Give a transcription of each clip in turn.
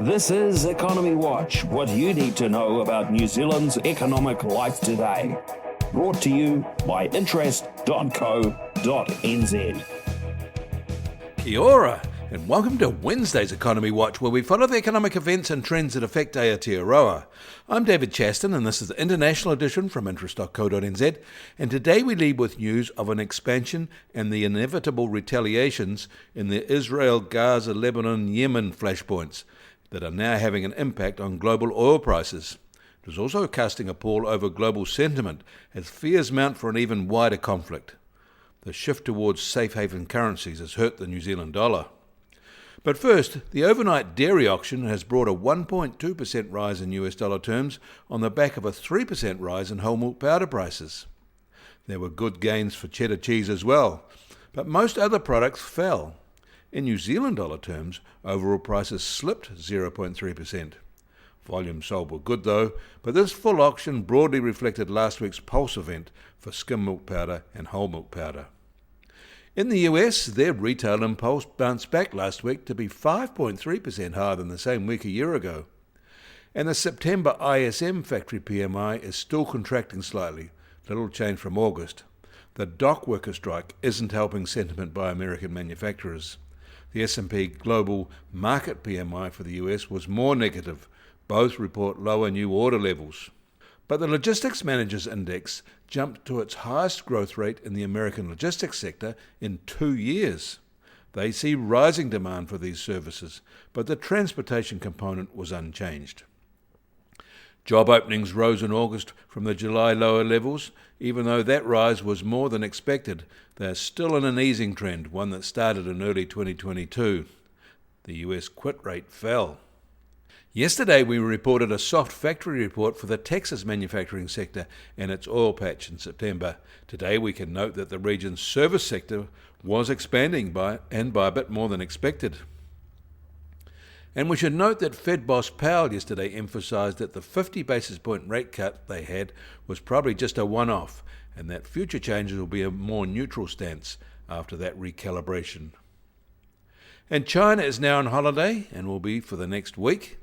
This is Economy Watch, what you need to know about New Zealand's economic life today. Brought to you by interest.co.nz. Kia ora, and welcome to Wednesday's Economy Watch, where we follow the economic events and trends that affect Aotearoa. I'm David Chaston, and this is the international edition from interest.co.nz, and today we lead with news of an expansion and the inevitable retaliations in the Israel, Gaza, Lebanon, Yemen flashpoints that are now having an impact on global oil prices. It is also casting a pall over global sentiment as fears mount for an even wider conflict. The shift towards safe haven currencies has hurt the New Zealand dollar. But first, the overnight dairy auction has brought a 1.2% rise in US dollar terms on the back of a 3% rise in whole milk powder prices. There were good gains for cheddar cheese as well, but most other products fell. In New Zealand dollar terms, overall prices slipped 0.3%. Volumes sold were good though, but this full auction broadly reflected last week's pulse event for skim milk powder and whole milk powder. In the US, their retail impulse bounced back last week to be 5.3% higher than the same week a year ago. And the September ISM factory PMI is still contracting slightly, little change from August. The dock worker strike isn't helping sentiment by American manufacturers. The S&P Global Market PMI for the US was more negative. Both report lower new order levels. But the Logistics Managers Index jumped to its highest growth rate in the American logistics sector in 2 years. They see rising demand for these services, but the transportation component was unchanged. Job openings rose in August from the July lower levels. Even though that rise was more than expected, they are still in an easing trend, one that started in early 2022. The US quit rate fell. Yesterday we reported a soft factory report for the Texas manufacturing sector and its oil patch in September. Today we can note that the region's service sector was expanding by a bit more than expected. And we should note that Fed boss Powell yesterday emphasised that the 50 basis point rate cut they had was probably just a one-off, and that future changes will be a more neutral stance after that recalibration. And China is now on holiday and will be for the next week.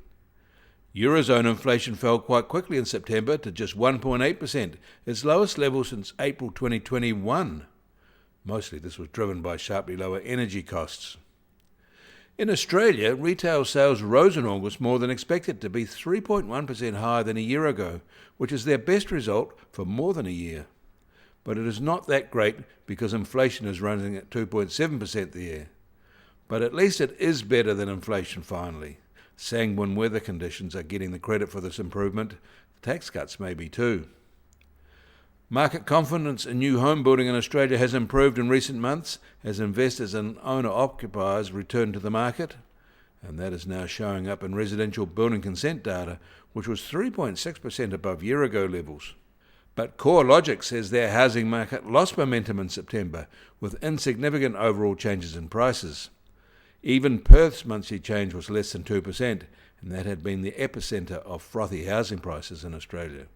Eurozone inflation fell quite quickly in September to just 1.8%, its lowest level since April 2021. Mostly this was driven by sharply lower energy costs. In Australia, retail sales rose in August more than expected to be 3.1% higher than a year ago, which is their best result for more than a year. But it is not that great because inflation is running at 2.7% the year. But at least it is better than inflation finally. Sanguine weather conditions are getting the credit for this improvement. Tax cuts may be too. Market confidence in new home building in Australia has improved in recent months as investors and owner-occupiers return to the market, and that is now showing up in residential building consent data, which was 3.6% above year-ago levels. But CoreLogic says their housing market lost momentum in September, with insignificant overall changes in prices. Even Perth's monthly change was less than 2%, and that had been the epicentre of frothy housing prices in Australia.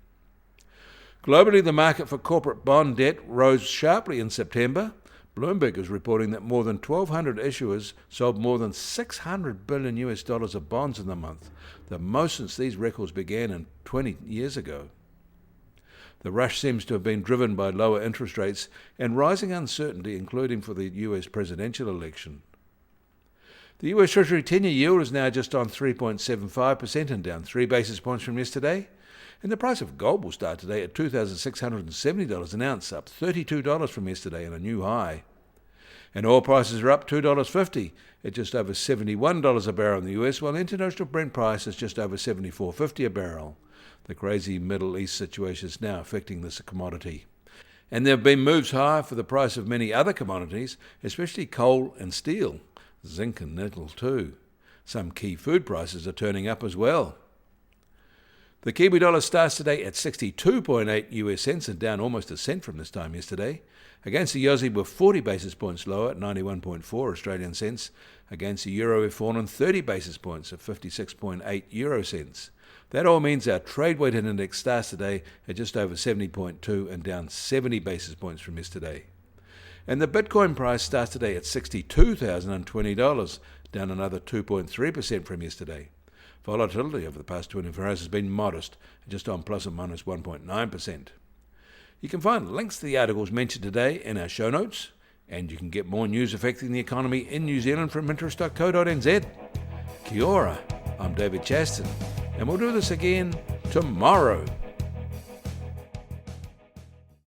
Globally, the market for corporate bond debt rose sharply in September. Bloomberg is reporting that more than 1,200 issuers sold more than $600 billion of bonds in the month, the most since these records began 20 years ago. The rush seems to have been driven by lower interest rates and rising uncertainty, including for the US presidential election. The US Treasury 10-year yield is now just on 3.75% and down 3 basis points from yesterday. And the price of gold will start today at $2,670 an ounce, up $32 from yesterday and a new high. And oil prices are up $2.50 at just over $71 a barrel in the US, while international Brent price is just over $74.50 a barrel. The crazy Middle East situation is now affecting this commodity. And there have been moves higher for the price of many other commodities, especially coal and steel, zinc and nickel too. Some key food prices are turning up as well. The Kiwi dollar starts today at 62.8 US cents and down almost a cent from this time yesterday. Against the Aussie we're 40 basis points lower at 91.4 Australian cents. Against the euro we've fallen 30 basis points at 56.8 euro cents. That all means our trade-weighted index starts today at just over 70.2 and down 70 basis points from yesterday. And the Bitcoin price starts today at $62,020, down another 2.3% from yesterday. Volatility over the past 24 hours has been modest, just on plus or minus 1.9%. You can find links to the articles mentioned today in our show notes, and you can get more news affecting the economy in New Zealand from interest.co.nz. Kia ora, I'm David Chaston, and we'll do this again tomorrow.